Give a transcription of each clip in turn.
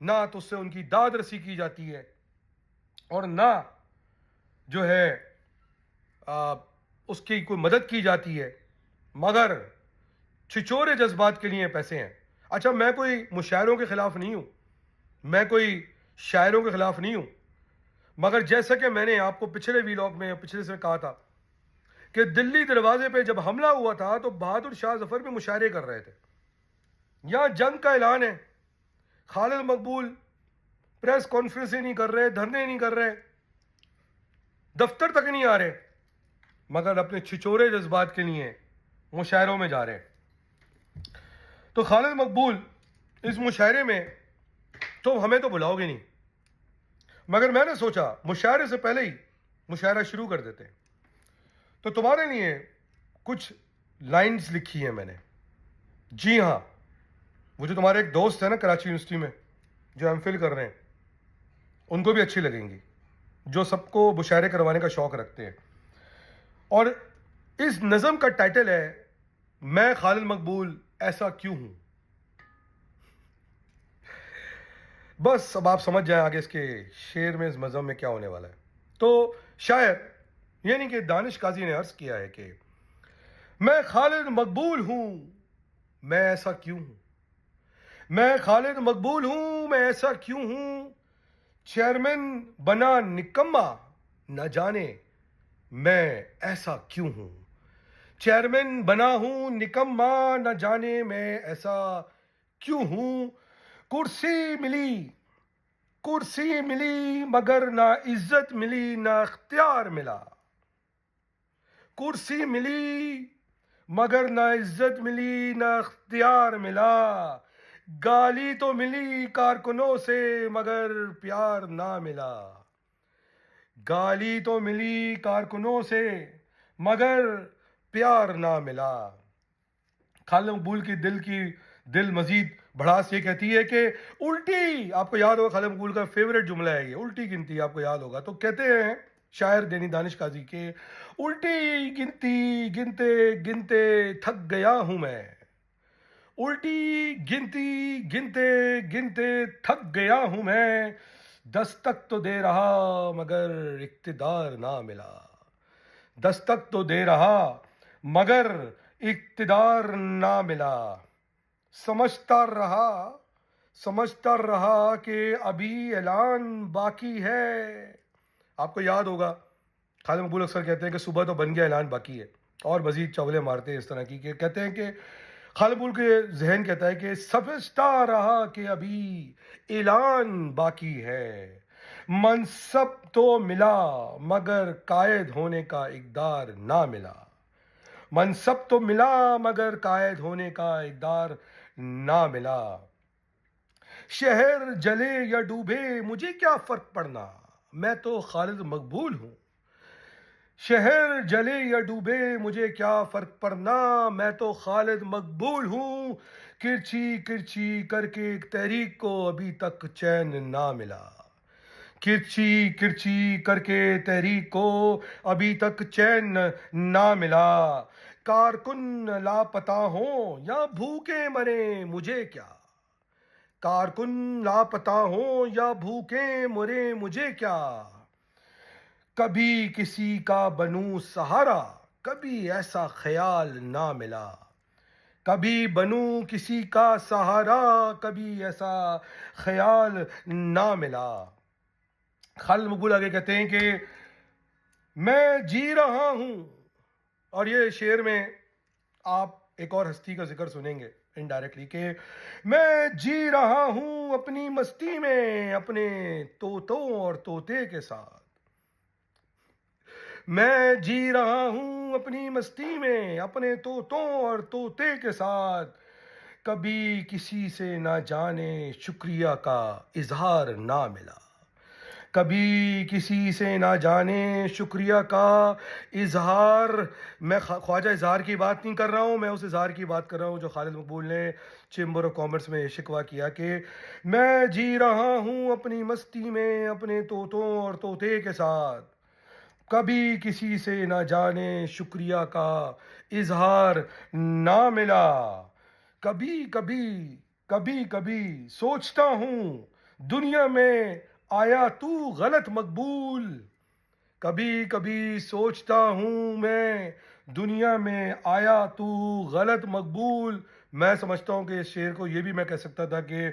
نہ تو اس سے ان کی داد رسی کی جاتی ہے، اور نہ جو ہے اس کی کوئی مدد کی جاتی ہے، مگر چھچورے جذبات کے لیے پیسے ہیں۔ اچھا، میں کوئی مشاعروں کے خلاف نہیں ہوں، میں کوئی شاعروں کے خلاف نہیں ہوں، مگر جیسا کہ میں نے آپ کو پچھلے ویلاگ میں پچھلے سے کہا تھا کہ دلی دروازے پہ جب حملہ ہوا تھا تو بہادر شاہ ظفر بھی مشاعرے کر رہے تھے۔ یہاں جنگ کا اعلان ہے، خالد مقبول پریس کانفرنسیں نہیں کر رہے، دھرنے نہیں کر رہے، دفتر تک نہیں آ رہے، مگر اپنے چھچورے جذبات کے لیے مشاعروں میں جا رہے ہیں۔ تو خالد مقبول اس مشاعرے میں تو ہمیں تو بلاؤ گے نہیں، مگر میں نے سوچا مشاعرے سے پہلے ہی مشاعرہ شروع کر دیتے ہیں، تو تمہارے لیے کچھ لائنز لکھی ہیں میں نے۔ جی ہاں، وہ جو تمہارے ایک دوست ہے نا کراچی یونیورسٹی میں جو ایم فل کر رہے ہیں، ان کو بھی اچھی لگیں گی، جو سب کو مشاعرے کروانے کا شوق رکھتے ہیں۔ اور اس نظم کا ٹائٹل ہے میں خالد مقبول ایسا کیوں ہوں۔ بس اب آپ سمجھ جائیں آگے اس کے شعر میں، اس نظم میں کیا ہونے والا ہے۔ تو شاعر یعنی کہ دانش قاضی نے عرض کیا ہے کہ میں خالد مقبول ہوں، میں ایسا کیوں ہوں، میں خالد مقبول ہوں، میں ایسا کیوں ہوں، چیئرمین بنا نکما نہ جانے میں ایسا کیوں ہوں، چیئرمین بنا ہوں نکما نہ جانے میں ایسا کیوں ہوں، کرسی ملی مگر نہ عزت ملی نہ اختیار ملا، کرسی ملی مگر نہ عزت ملی نہ اختیار ملا، گالی تو ملی کارکنوں سے مگر پیار نہ ملا، گالی تو ملی کارکنوں سے مگر پیار نہ ملا۔ خالد مقبول کی دل مزید بڑھاس یہ کہتی ہے کہ الٹی، آپ کو یاد ہوگا خالد مقبول کا فیوریٹ جملہ ہے یہ، الٹی گنتی، آپ کو یاد ہوگا، تو کہتے ہیں شاعر دانش قاضی کے الٹی گنتی گنتے گنتے تھک گیا ہوں میں، الٹی گنتی گنتے گنتے تھک گیا ہوں میں، دستک تو دے رہا مگر اقتدار نہ ملا، دستک تو دے رہا مگر اقتدار نہ ملا، سمجھتا رہا کہ ابھی اعلان باقی ہے۔ آپ کو یاد ہوگا خالد مقبول اکثر کہتے ہیں کہ صبح تو بن گیا، اعلان باقی ہے، اور مزید چولے مارتے ہیں اس طرح کی، کہ کہتے ہیں کہ خالد مقبول کے ذہن کہتا ہے کہ سمجھتا رہا کہ ابھی اعلان باقی ہے، منصب تو ملا مگر قائد ہونے کا اقدار نہ ملا، منصب تو ملا مگر قائد ہونے کا اقدار نہ ملا، شہر جلے یا ڈوبے مجھے کیا فرق پڑنا، میں تو خالد مقبول ہوں، شہر جلے یا ڈوبے مجھے کیا فرق پڑنا، میں تو خالد مقبول ہوں، کرچی کرچی کر کے ایک تحریک کو ابھی تک چین نہ ملا، کرچی کرچی کر کے تحریک کو ابھی تک چین نہ ملا، کارکن لاپتہ ہوں یا بھوکے مرے مجھے کیا، کارکن لاپتہ ہوں یا بھوکے مرے مجھے کیا، کبھی کسی کا بنوں سہارا کبھی ایسا خیال نہ ملا، کبھی بنوں کسی کا سہارا کبھی ایسا خیال نہ ملا۔ خالد مقبول آگے کہتے ہیں کہ میں جی رہا ہوں، اور یہ شعر میں آپ ایک اور ہستی کا ذکر سنیں گے انڈائریکٹلی، کہ میں جی رہا ہوں اپنی مستی میں اپنے طوطوں اور طوطے کے ساتھ، میں جی رہا ہوں اپنی مستی میں اپنے طوطوں اور طوطے کے ساتھ، کبھی کسی سے نہ جانے شکریہ کا اظہار نہ ملا، کبھی کسی سے نہ جانے شکریہ کا اظہار، میں خواجہ اظہار کی بات نہیں کر رہا ہوں، میں اس اظہار کی بات کر رہا ہوں جو خالد مقبول نے چیمبر آف کامرس میں شکوہ کیا کہ میں جی رہا ہوں اپنی مستی میں اپنے طوطوں اور طوطے کے ساتھ، کبھی کسی سے نہ جانے شکریہ کا اظہار نہ ملا، کبھی کبھی سوچتا ہوں دنیا میں آیا تو غلط مقبول. کبھی کبھی سوچتا ہوں میں دنیا میں آیا تو غلط مقبول. میں سمجھتا ہوں کہ اس شعر کو یہ بھی میں کہہ سکتا تھا کہ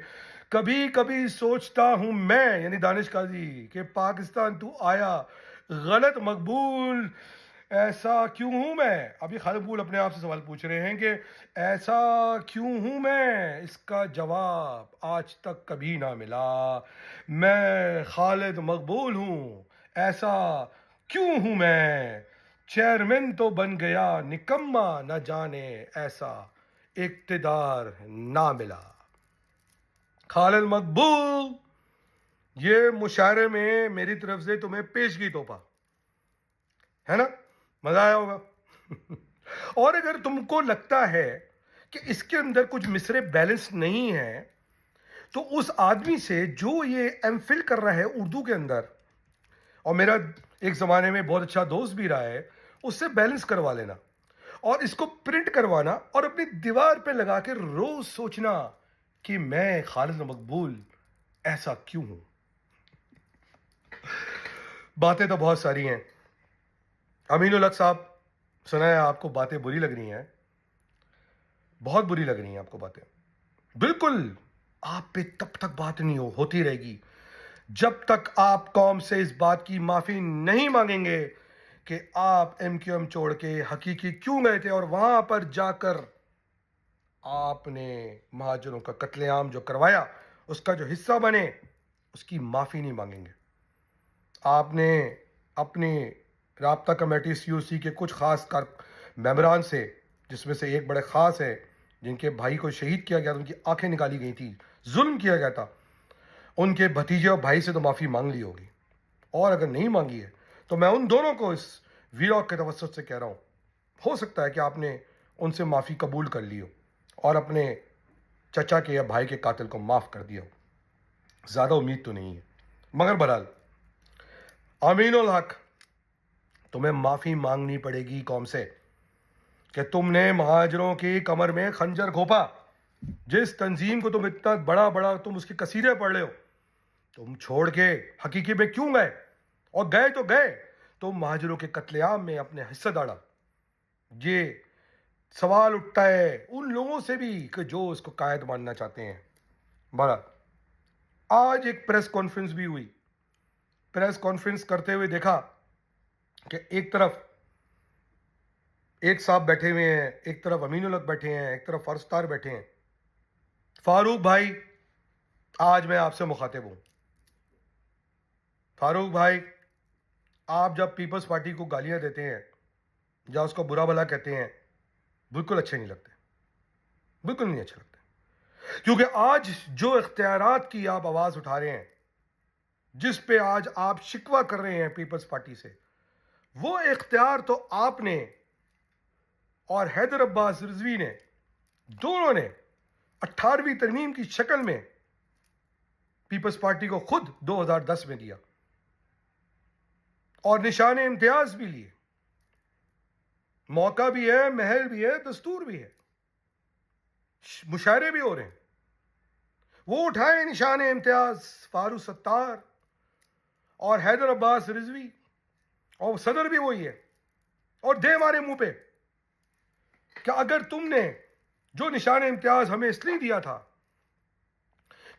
کبھی کبھی سوچتا ہوں میں یعنی دانش قاضی کہ پاکستان تو آیا غلط مقبول. ایسا کیوں ہوں میں؟ ابھی خالد مقبول اپنے آپ سے سوال پوچھ رہے ہیں کہ ایسا کیوں ہوں میں؟ اس کا جواب آج تک کبھی نہ ملا. میں خالد مقبول ہوں. ایسا کیوں ہوں میں؟ چیئرمین تو بن گیا نکما نہ جانے ایسا اقتدار نہ ملا. خالد مقبول، یہ مشاعرے میں میری طرف سے تمہیں پیشگی توحفہ ہے نا؟ مزہ آیا ہوگا. اور اگر تم کو لگتا ہے کہ اس کے اندر کچھ مصرے بیلنس نہیں ہے تو اس آدمی سے جو یہ ایم فل کر رہا ہے اردو کے اندر اور میرا ایک زمانے میں بہت اچھا دوست بھی رہا ہے اس سے بیلنس کروا لینا اور اس کو پرنٹ کروانا اور اپنی دیوار پہ لگا کے روز سوچنا کہ میں خالد مقبول ایسا کیوں ہوں. باتیں تو بہت ساری ہیں. امین الحق صاحب، سنا ہے آپ کو باتیں بری لگ رہی ہیں، بہت بری لگ رہی ہیں آپ کو باتیں. بالکل آپ پہ تب تک بات نہیں ہوتی رہے گی جب تک آپ قوم سے اس بات کی معافی نہیں مانگیں گے کہ آپ ایم کیو ایم چھوڑ کے حقیقی کیوں گئے تھے اور وہاں پر جا کر آپ نے مہاجروں کا قتل عام جو کروایا اس کا جو حصہ بنے، اس کی معافی نہیں مانگیں گے. آپ نے اپنی رابطہ کمیٹی سی او سی کے کچھ خاص ممبران سے، جس میں سے ایک بڑے خاص ہے جن کے بھائی کو شہید کیا گیا تھا، ان کی آنکھیں نکالی گئی تھی، ظلم کیا گیا تھا، ان کے بھتیجے اور بھائی سے تو معافی مانگ لی ہوگی. اور اگر نہیں مانگی ہے تو میں ان دونوں کو اس ویلاگ کے توسط سے کہہ رہا ہوں، ہو سکتا ہے کہ آپ نے ان سے معافی قبول کر لی ہو اور اپنے چچا کے یا بھائی کے قاتل کو معاف کر دیا ہو. زیادہ امید تو نہیں ہے، مگر بہرحال امین الحق، تمہیں معافی مانگنی پڑے گی قوم سے کہ تم نے مہاجروں کی کمر میں خنجر گھونپا. جس تنظیم کو تم اتنا بڑا تم اس کی قصیدے پڑھ رہے ہو، تم چھوڑ کے حقیقی میں کیوں گئے؟ اور گئے تو گئے تم مہاجروں کے قتل عام میں اپنے حصہ ڈالا. یہ سوال اٹھتا ہے ان لوگوں سے بھی کہ جو اس کو قائد ماننا چاہتے ہیں. بڑا آج ایک پریس کانفرنس بھی ہوئی. پریس کانفرنس کرتے ہوئے دیکھا کہ ایک طرف ایک صاحب بیٹھے ہوئے ہیں، ایک طرف امین الحق بیٹھے ہیں، ایک طرف فرستار بیٹھے ہیں. فاروق بھائی، آج میں آپ سے مخاطب ہوں. فاروق بھائی، آپ جب پیپلز پارٹی کو گالیاں دیتے ہیں یا اس کو برا بھلا کہتے ہیں، بالکل اچھے نہیں لگتے، بالکل نہیں اچھے لگتے. کیونکہ آج جو اختیارات کی آپ آواز اٹھا رہے ہیں، جس پہ آج آپ شکوہ کر رہے ہیں پیپلز پارٹی سے، وہ اختیار تو آپ نے اور حیدر عباس رضوی نے، دونوں نے 18ویں ترمیم کی شکل میں پیپلز پارٹی کو خود 2010 میں دیا اور نشان امتیاز بھی لیے. موقع بھی ہے، محل بھی ہے، دستور بھی ہے، مشاعرے بھی ہو رہے ہیں. وہ اٹھائے نشان امتیاز فاروق ستار اور حیدر عباس رضوی، اور صدر بھی وہی ہے، اور دے ہمارے منہ پہ کہ اگر تم نے جو نشان امتیاز ہمیں اس لیے دیا تھا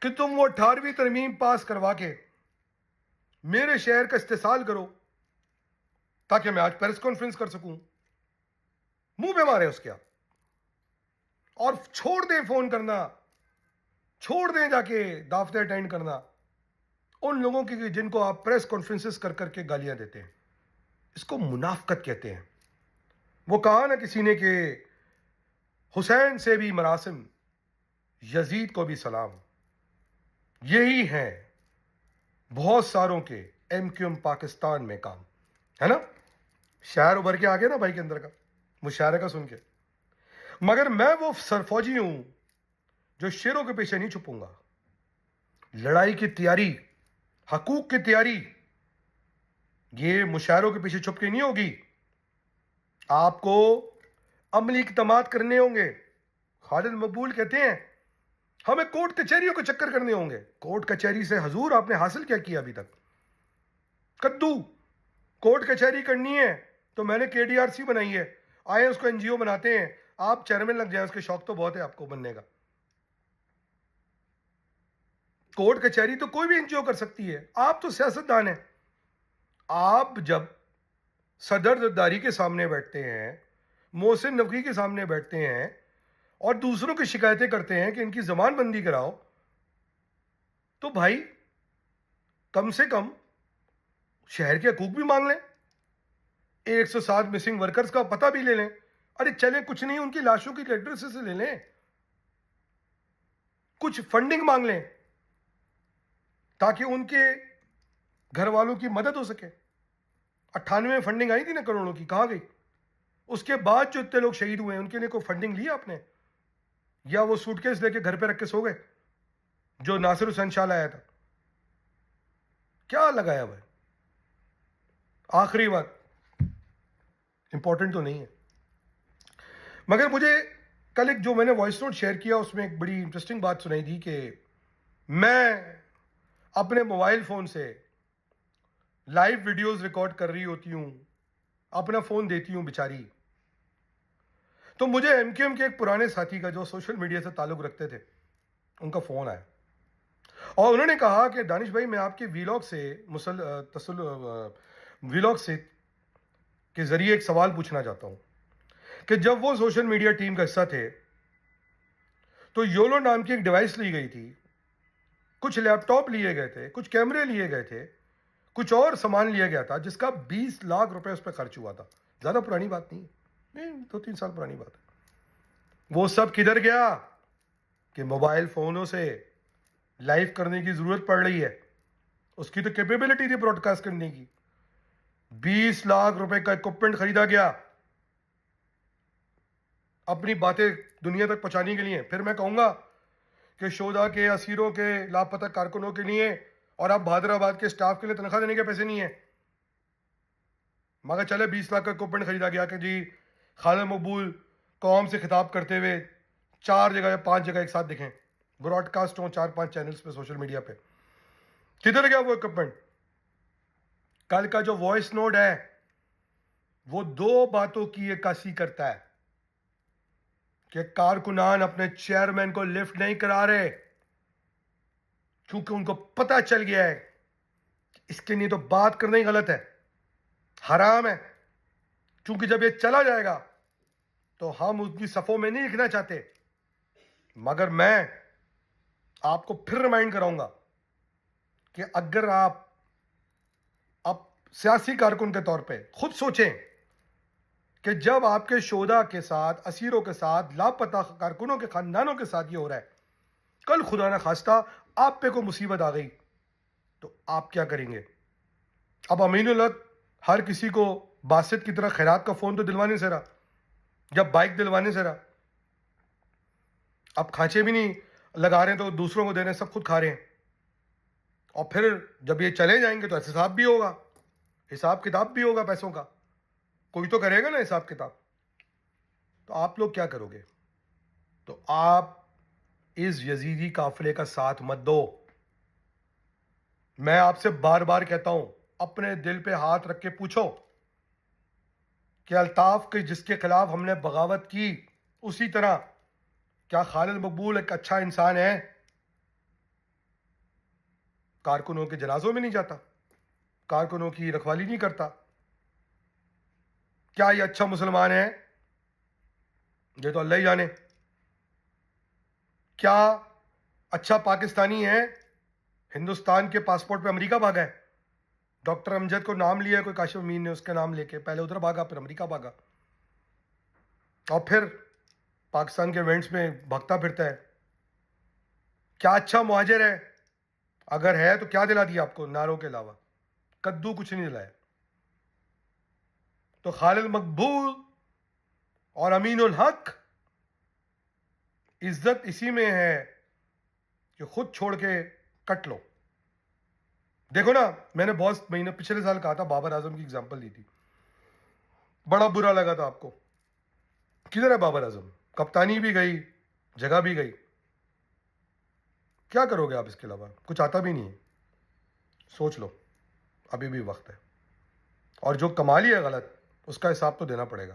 کہ تم وہ 18ویں ترمیم پاس کروا کے میرے شہر کا استحصال کرو تاکہ میں آج پریس کانفرنس کر سکوں، منہ پہ مارے اس کے آپ. اور چھوڑ دیں فون کرنا، چھوڑ دیں جا کے دعوتیں اٹینڈ کرنا ان لوگوں کی جن کو آپ پریس کانفرنسز کر کر کے گالیاں دیتے ہیں. اس کو منافقت کہتے ہیں. وہ کہا نا کسی نے کہ حسین سے بھی مراسم، یزید کو بھی سلام. یہی ہیں بہت ساروں کے ایم کیو ایم پاکستان میں کام، ہے نا؟ شاعر ابھر کے آگے نا بھائی کے اندر کا مشاعرے کا سن کے. مگر میں وہ سرفوجی ہوں جو شیروں کے پیچھے نہیں چھپوں گا. لڑائی کی تیاری، حقوق کی تیاری، یہ مشاعروں کے پیچھے چھپ کے نہیں ہوگی. آپ کو عملی اقدامات کرنے ہوں گے. خالد مقبول کہتے ہیں ہمیں کورٹ کچہریوں کے چکر کرنے ہوں گے. کورٹ کچہری سے حضور آپ نے حاصل کیا کیا ابھی تک؟ کدو. کورٹ کچہری کرنی ہے تو میں نے KDRC بنائی ہے, آئے اس کو NGO بناتے ہیں, آپ چیئرمین لگ جائیں, اس کے شوق تو بہت ہے آپ کو بننے کا. کورٹ کچہری تو کوئی بھی NGO کر سکتی ہے. آپ تو سیاستدان ہیں. آپ جب صدر زرداری کے سامنے بیٹھتے ہیں, محسن نقوی کے سامنے بیٹھتے ہیں اور دوسروں کی شکایتیں کرتے ہیں کہ ان کی زبان بندی کراؤ, تو بھائی کم سے کم شہر کے حقوق بھی مانگ لیں, 107 مسنگ ورکرز کا پتہ بھی لے لیں. ارے چلیں کچھ نہیں, ان کی لاشوں کی ایڈریس سے لے لیں, کچھ فنڈنگ مانگ لیں تاکہ ان کے گھر والوں کی مدد ہو سکے. 98 میں فنڈنگ آئی تھی نا کروڑوں کی, کہاں گئی؟ اس کے بعد جو اتنے لوگ شہید ہوئے ہیں ان کے لیے کوئی فنڈنگ لی آپ نے, یا وہ سوٹ کیس لے کے گھر پہ رکھ کے سو گئے جو ناصر حسین شاہ لایا تھا؟ کیا لگایا ہوا ہے؟ آخری بات, امپورٹنٹ تو نہیں ہے مگر مجھے کل ایک جو میں نے وائس نوٹ شیئر کیا اس میں ایک بڑی انٹرسٹنگ بات سنائی تھی کہ میں اپنے موبائل فون سے لائیو ویڈیوز ریکارڈ کر رہی ہوتی ہوں, اپنا فون دیتی ہوں بیچاری, تو مجھے MQM کے ایک پرانے ساتھی کا جو سوشل میڈیا سے تعلق رکھتے تھے ان کا فون آیا اور انہوں نے کہا کہ دانش بھائی میں آپ کے ویلاگ سے کے ذریعے ایک سوال پوچھنا چاہتا ہوں کہ جب وہ سوشل میڈیا ٹیم کا حصہ تھے تو یولو نام کی ایک ڈیوائس لی گئی تھی, کچھ لیپ ٹاپ لیے گئے تھے, کچھ کیمرے لیے گئے تھے, کچھ اور سامان لیا گیا تھا جس کا 20 لاکھ روپے اس پہ خرچ ہوا تھا. زیادہ پرانی بات نہیں, 2-3 سال پرانی بات ہے. وہ سب کدھر گیا کہ موبائل فونوں سے لائیو کرنے کی ضرورت پڑ رہی ہے, اس کی تو کیپیبلٹی تھی براڈ کاسٹ کرنے کی. 20 لاکھ روپے کا اکوپمنٹ خریدا گیا اپنی باتیں دنیا تک پہنچانے کے لیے. پھر میں کہوں گا کہ شہداء کے, اسیروں کے, لاپتہ کارکنوں کے لیے اور اب حیدرآباد کے سٹاف کے لیے تنخواہ دینے کے پیسے نہیں ہیں, مگر چلے 20 لاکھ کا اکوپمنٹ خریدا گیا کہ جی خالد مقبول قوم سے خطاب کرتے ہوئے 4 جگہ یا 5 جگہ ایک ساتھ دکھیں, براڈ کاسٹ ہوں 4-5 چینلز پہ سوشل میڈیا پہ. کدھر گیا وہ اکوپمنٹ؟ کل کا جو وائس نوٹ ہے وہ 2 باتوں کی عکاسی کرتا ہے کہ کارکنان اپنے چیئرمین کو لفٹ نہیں کرا رہے کیونکہ ان کو پتہ چل گیا ہے کہ اس کے لیے تو بات کرنا ہی غلط ہے, حرام ہے, کیونکہ جب یہ چلا جائے گا تو ہم اس کی صفوں میں نہیں لکھنا چاہتے. مگر میں آپ کو پھر ریمائنڈ کراؤں گا کہ اگر آپ اب سیاسی کارکن کے طور پہ خود سوچیں کہ جب آپ کے شہداء کے ساتھ, اسیروں کے ساتھ, لاپتہ کارکنوں کے خاندانوں کے ساتھ یہ ہو رہا ہے, کل خدا نہ خواستہ آپ پہ کوئی مصیبت آ گئی تو آپ کیا کریں گے؟ اب امین الحق ہر کسی کو باسط کی طرح خیرات کا فون تو دلوانے سے رہا, جب بائک دلوانے سے رہا, اب کھانچے بھی نہیں لگا رہے ہیں تو دوسروں کو دے رہے ہیں, سب خود کھا رہے ہیں. اور پھر جب یہ چلے جائیں گے تو حساب بھی ہوگا, حساب کتاب بھی ہوگا پیسوں کا, کوئی تو کرے گا نا حساب کتاب. تو آپ لوگ کیا کرو گے؟ تو آپ اس یزیدی قافلے کا ساتھ مت دو. میں آپ سے بار بار کہتا ہوں, اپنے دل پہ ہاتھ رکھ کے پوچھو کہ الطاف کے جس کے خلاف ہم نے بغاوت کی اسی طرح کیا خالد مقبول ایک اچھا انسان ہے؟ کارکنوں کے جنازوں میں نہیں جاتا, کارکنوں کی رکھوالی نہیں کرتا, کیا یہ اچھا مسلمان ہے؟ یہ تو اللہ ہی جانے. کیا اچھا پاکستانی ہے؟ ہندوستان کے پاسپورٹ پہ امریکہ بھاگا ہے, ڈاکٹر امجد کو نام لیا کوئی کاشف امین نے, اس کا نام لے کے پہلے ادھر بھاگا پھر امریکہ بھاگا, اور پھر پاکستان کے ایونٹس میں بھاگتا پھرتا ہے. کیا اچھا مہاجر ہے؟ اگر ہے تو کیا دلا دیا آپ کو نعروں کے علاوہ؟ کدو کچھ نہیں دلایا. تو خالد مقبول اور امین الحق عزت اسی میں ہے کہ خود چھوڑ کے کٹ لو. دیکھو نا, میں نے بہت مہینے پچھلے سال کہا تھا, بابر اعظم کی اگزامپل دی تھی, بڑا برا لگا تھا آپ کو. کدھر ہے بابر اعظم؟ کپتانی بھی گئی, جگہ بھی گئی. کیا کرو گے آپ اس کے علاوہ؟ کچھ آتا بھی نہیں ہے. سوچ لو، ابھی بھی وقت ہے. اور جو کما لیا ہے غلط، اس کا حساب تو دینا پڑے گا،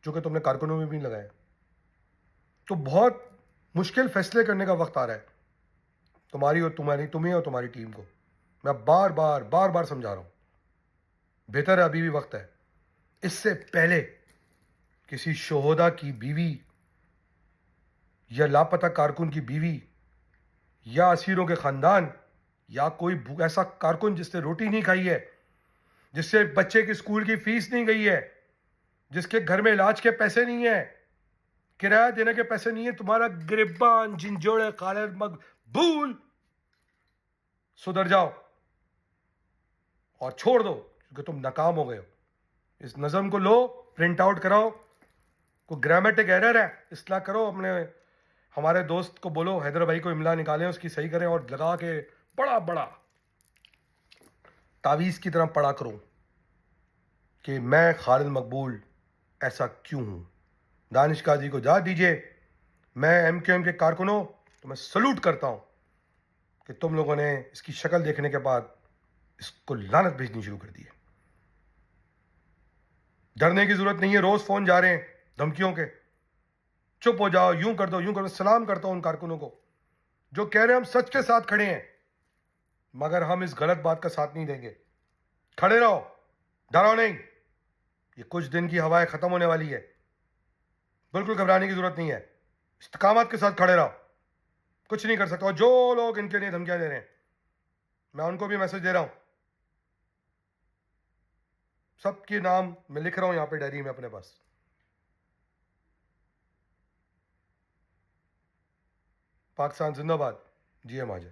چونکہ تم نے کارکنوں میں بھی نہیں لگایا. تو بہت مشکل فیصلے کرنے کا وقت آ رہا ہے تمہیں اور تمہاری ٹیم کو. میں بار بار سمجھا رہا ہوں. بہتر ہے ابھی بھی وقت ہے. اس سے پہلے کسی شہدا کی بیوی یا لاپتہ کارکن کی بیوی یا اسیروں کے خاندان یا کوئی ایسا کارکن جس نے روٹی نہیں کھائی ہے، جس سے بچے کی اسکول کی فیس نہیں گئی ہے، جس کے گھر میں علاج کے پیسے نہیں ہیں، کرایہ دینے کے پیسے نہیں ہیں، تمہارا گریبان جھنجھوڑے خالد مقبول. سدھر جاؤ اور چھوڑ دو، کیونکہ تم ناکام ہو گئے ہو. اس نظم کو لو، پرنٹ آؤٹ کراؤ. کوئی گرامیٹک ایرر ہے اصلاح کرو. اپنے ہمارے دوست کو بولو، حیدر بھائی کو املا نکالیں، اس کی صحیح کریں اور لگا کے بڑا تعویذ کی طرح پڑھا کرو کہ میں خالد مقبول ایسا کیوں ہوں. دانش قاضی کو جا دیجئے. میں ایم کیو ایم کے کارکنوں تو میں سلوٹ کرتا ہوں کہ تم لوگوں نے اس کی شکل دیکھنے کے بعد اس کو لعنت بھیجنی شروع کر دی ہے. ڈرنے کی ضرورت نہیں ہے. روز فون جا رہے ہیں دھمکیوں کے. چپ ہو جاؤ، یوں کر دو، یوں کر دو. سلام کرتا ہوں ان کارکنوں کو جو کہہ رہے ہیں ہم سچ کے ساتھ کھڑے ہیں، مگر ہم اس غلط بات کا ساتھ نہیں دیں گے. کھڑے رہو، ڈرو نہیں. یہ کچھ دن کی ہوائیں ختم ہونے والی ہے. بالکل گھبرانے کی ضرورت نہیں ہے. استقامت کے ساتھ کھڑے رہو. کچھ نہیں کر سکتا. اور جو لوگ ان کے لیے دھمکیاں دے رہے ہیں، میں ان کو بھی میسج دے رہا ہوں. سب کے نام میں لکھ رہا ہوں یہاں پہ ڈائری میں اپنے پاس. پاکستان زندہ باد. جی ایم حاضر.